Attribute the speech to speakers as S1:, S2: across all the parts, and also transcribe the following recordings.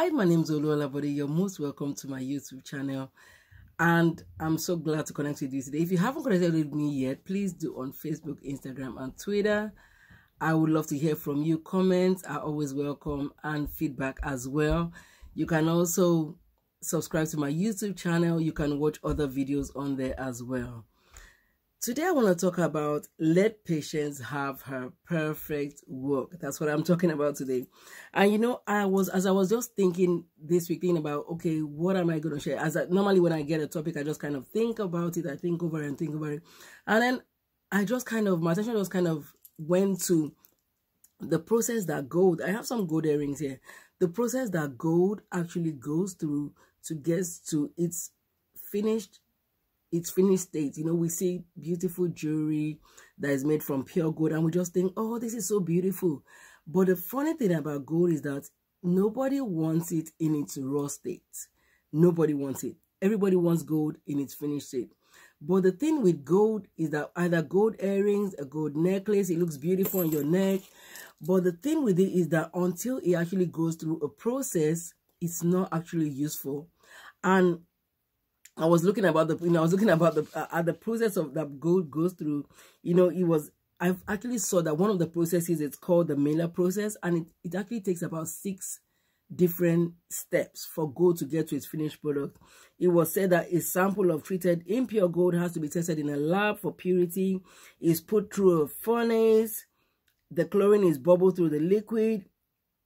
S1: Hi, my name is Oluwalabode. You're most welcome to my YouTube channel, and I'm so glad to connect with you today. If you haven't connected with me yet, please do on Facebook, Instagram, and Twitter. I would love to hear from you. Comments are always welcome, and feedback as well. You can also subscribe to my YouTube channel. You can watch other videos on there as well. Today, I want to talk about let patience have her perfect work. That's what I'm talking about today. And you know, as I was just thinking this week, thinking about, okay, what am I going to share? Normally when I get a topic, I just kind of think about it. I think over and think about it. And then my attention just kind of went to the process that gold, I have some gold earrings here. The process that gold actually goes through to get to its finished state. You know, we see beautiful jewelry that is made from pure gold and we just think, oh, this is so beautiful. But the funny thing about gold is that nobody wants it in its raw state. Nobody wants it. Everybody wants gold in its finished state. But the thing with gold is that either gold earrings, a gold necklace, it looks beautiful on your neck. But the thing with it is that until it actually goes through a process, it's not actually useful. And I was looking about the process of that gold goes through. You know, I've actually saw that one of the processes, it's called the Maillard process, and it actually takes about 6 different steps for gold to get to its finished product. It was said that a sample of treated impure gold has to be tested in a lab for purity. It's put through a furnace. The chlorine is bubbled through the liquid.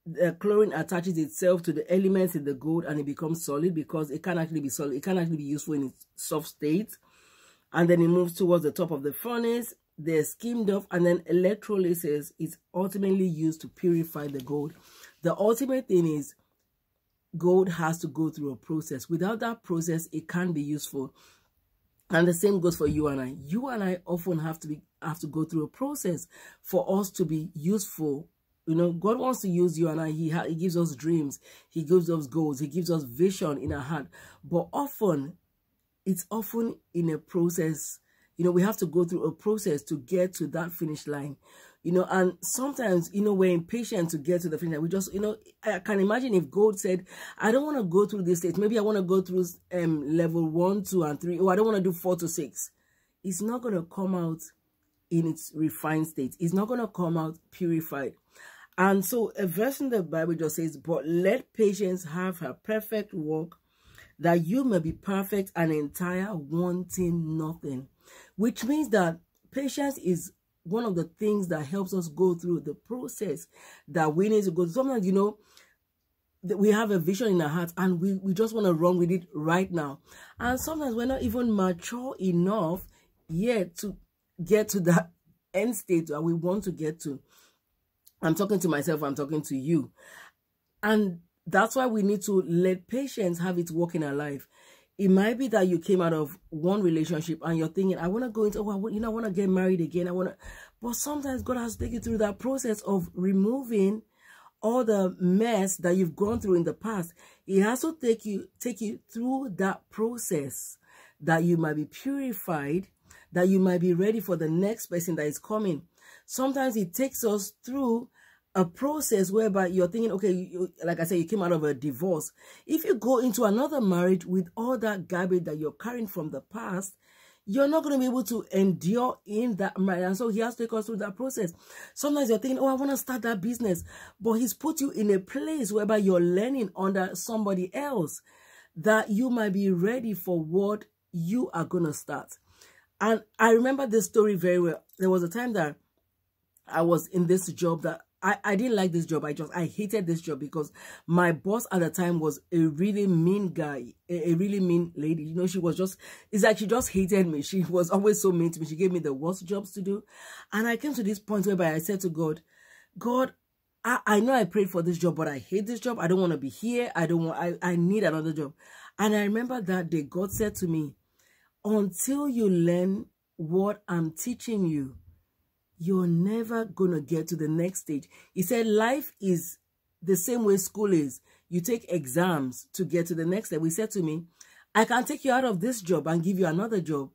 S1: The chlorine attaches itself to the elements in the gold and it becomes solid, because it can't actually be solid. It can't actually be useful in its soft state. And then it moves towards the top of the furnace. They're skimmed off, and then electrolysis is ultimately used to purify the gold. The ultimate thing is gold has to go through a process. Without that process, it can't be useful. And the same goes for you and I. You and I often have to go through a process for us to be useful. You know, God wants to use you and I. He gives us dreams. He gives us goals. He gives us vision in our heart. But it's often in a process. You know, we have to go through a process to get to that finish line. You know, and sometimes, you know, we're impatient to get to the finish line. We just, you know, I can imagine if God said, I don't want to go through this stage. Maybe I want to go through level 1, 2, and 3. Oh, I don't want to do 4 to 6. It's not going to come out in its refined state. It's not going to come out purified. And so a verse in the Bible just says, but let patience have her perfect work, that you may be perfect and entire, wanting nothing. Which means that patience is one of the things that helps us go through the process that we need to go through. Sometimes, you know, we have a vision in our heart and we just want to run with it right now. And sometimes we're not even mature enough yet to get to that end state that we want to get to. I'm talking to myself, I'm talking to you. And that's why we need to let patience have its work in our life. It might be that you came out of one relationship and you're thinking, I want to go into, oh, you know, I want to get married again. But sometimes God has to take you through that process of removing all the mess that you've gone through in the past. He has to take you through that process, that you might be purified, that you might be ready for the next person that is coming. Sometimes it takes us through a process whereby you're thinking, okay, like I said, you came out of a divorce. If you go into another marriage with all that garbage that you're carrying from the past, you're not going to be able to endure in that marriage. And so he has to take us through that process. Sometimes you're thinking, oh, I want to start that business. But he's put you in a place whereby you're learning under somebody else, that you might be ready for what you are going to start. And I remember this story very well. There was a time that I was in this job that I didn't like this job. I hated this job because my boss at the time was a really mean guy, a really mean lady. You know, it's like she just hated me. She was always so mean to me. She gave me the worst jobs to do. And I came to this point whereby I said to God, I know I prayed for this job, but I hate this job. I don't want to be here. I need another job. And I remember that day God said to me, until you learn what I'm teaching you, you're never going to get to the next stage. He said life is the same way school is. You take exams to get to the next step. He said to me, I can take you out of this job and give you another job.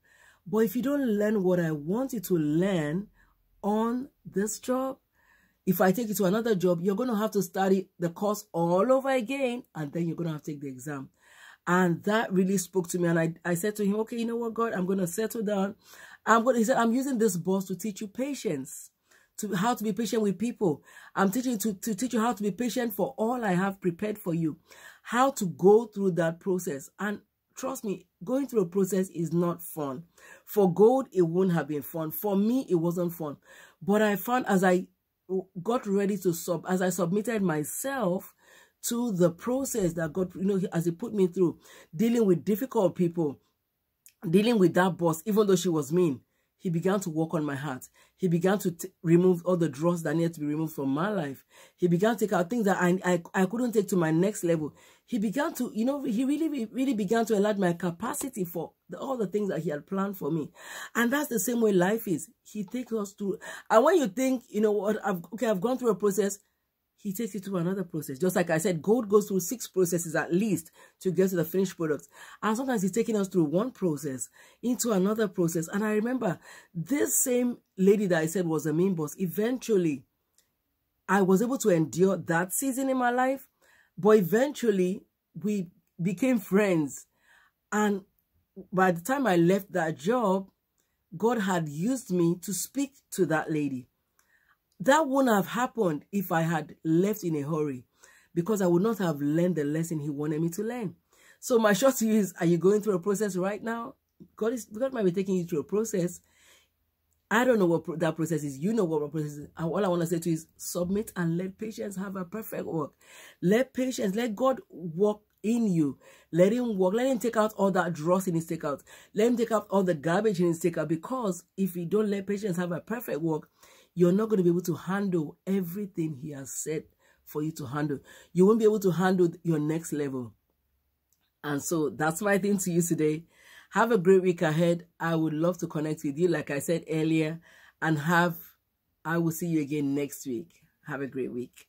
S1: But if you don't learn what I want you to learn on this job, If I take you to another job, you're going to have to study the course all over again, and then you're going to have to take the exam. And that really spoke to me. And I said to him, okay, you know what, God, I'm going to settle down. He said, I'm using this boss to teach you patience, to how to be patient with people. I'm teaching to teach you how to be patient for all I have prepared for you, how to go through that process. And trust me, going through a process is not fun. For Gold, it wouldn't have been fun. For me, it wasn't fun. But I found as I got ready to as I submitted myself to the process that God, as He put me through, dealing with difficult people, dealing with that boss, even though she was mean, He began to work on my heart. He began to remove all the dross that needed to be removed from my life. He began to take out things that I couldn't take to my next level. He began to, He really began to enlarge my capacity for all the things that He had planned for me. And that's the same way life is. He takes us through. And when you think, I've gone through a process, He takes you to another process. Just like I said, Gold goes through 6 processes at least to get to the finished product. And sometimes He's taking us through one process into another process. And I remember this same lady that I said was a mean boss, eventually I was able to endure that season in my life. But eventually we became friends. And by the time I left that job, God had used me to speak to that lady. That wouldn't have happened if I had left in a hurry, because I would not have learned the lesson He wanted me to learn. So my short to you is, are you going through a process right now? God might be taking you through a process. I don't know what that process is. You know what that process is. And all I want to say to you is submit and let patience have a perfect work. Let patience, let God work in you. Let Him work. Let Him take out all that dross in His takeout. Let Him take out all the garbage in His takeout. Because if you don't let patience have a perfect work, you're not going to be able to handle everything He has said for you to handle. You won't be able to handle your next level. And so that's my thing to you today. Have a great week ahead. I would love to connect with you, like I said earlier. And I will see you again next week. Have a great week.